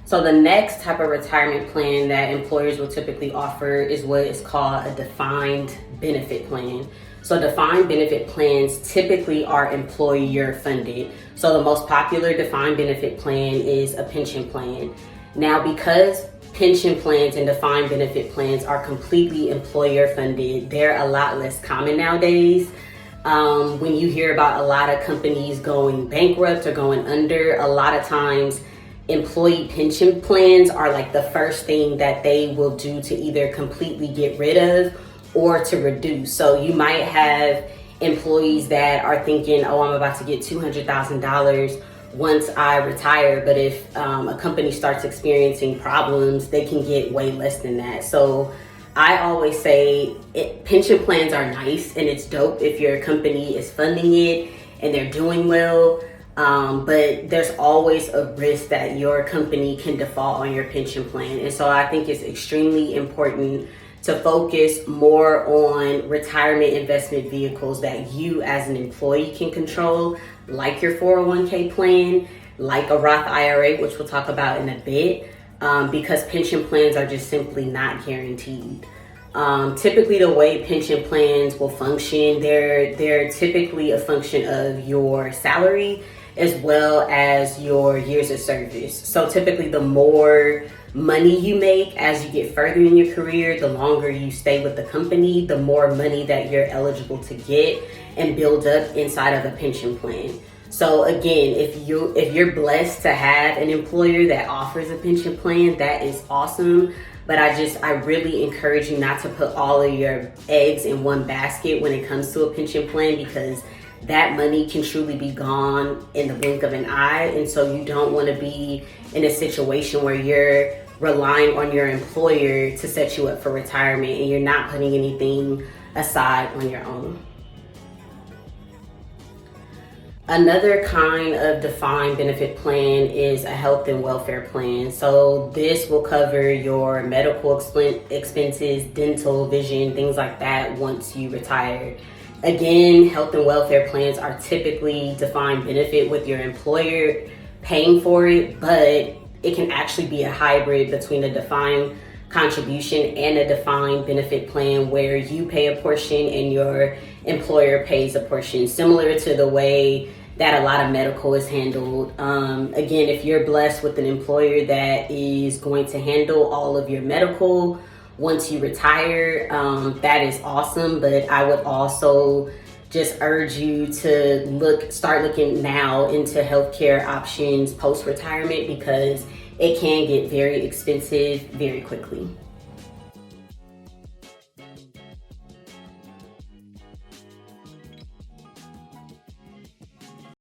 So the next type of retirement plan that employers will typically offer is what is called a defined benefit plan. So defined benefit plans typically are employer funded. So the most popular defined benefit plan is a pension plan. Now, because pension plans and defined benefit plans are completely employer funded, they're a lot less common nowadays. When you hear about a lot of companies going bankrupt or going under, a lot of times employee pension plans are like the first thing that they will do to either completely get rid of or to reduce. So you might have employees that are thinking, oh, I'm about to get $200,000 once I retire. But if a company starts experiencing problems, they can get way less than that. So I always say pension plans are nice and it's dope if your company is funding it and they're doing well. But there's always a risk that your company can default on your pension plan. And so I think it's extremely important to focus more on retirement investment vehicles that you as an employee can control, like your 401k plan, like a Roth IRA, which we'll talk about in a bit, because pension plans are just simply not guaranteed. Typically the way pension plans will function, they're typically a function of your salary as well as your years of service. So typically the more money you make as you get further in your career, the longer you stay with the company, the more money that you're eligible to get and build up inside of a pension plan. So again, if you're blessed to have an employer that offers a pension plan, that is awesome. But I really encourage you not to put all of your eggs in one basket when it comes to a pension plan, because that money can truly be gone in the blink of an eye. And so you don't want to be in a situation where you're relying on your employer to set you up for retirement and you're not putting anything aside on your own. Another kind of defined benefit plan is a health and welfare plan. So this will cover your medical expenses, dental, vision, things like that once you retire. Again, health and welfare plans are typically defined benefit with your employer paying for it, but it can actually be a hybrid between a defined contribution and a defined benefit plan where you pay a portion and your employer pays a portion, similar to the way that a lot of medical is handled. Again, if you're blessed with an employer that is going to handle all of your medical once you retire, that is awesome. But I would also just urge you to start looking now into healthcare options post-retirement, because it can get very expensive very quickly.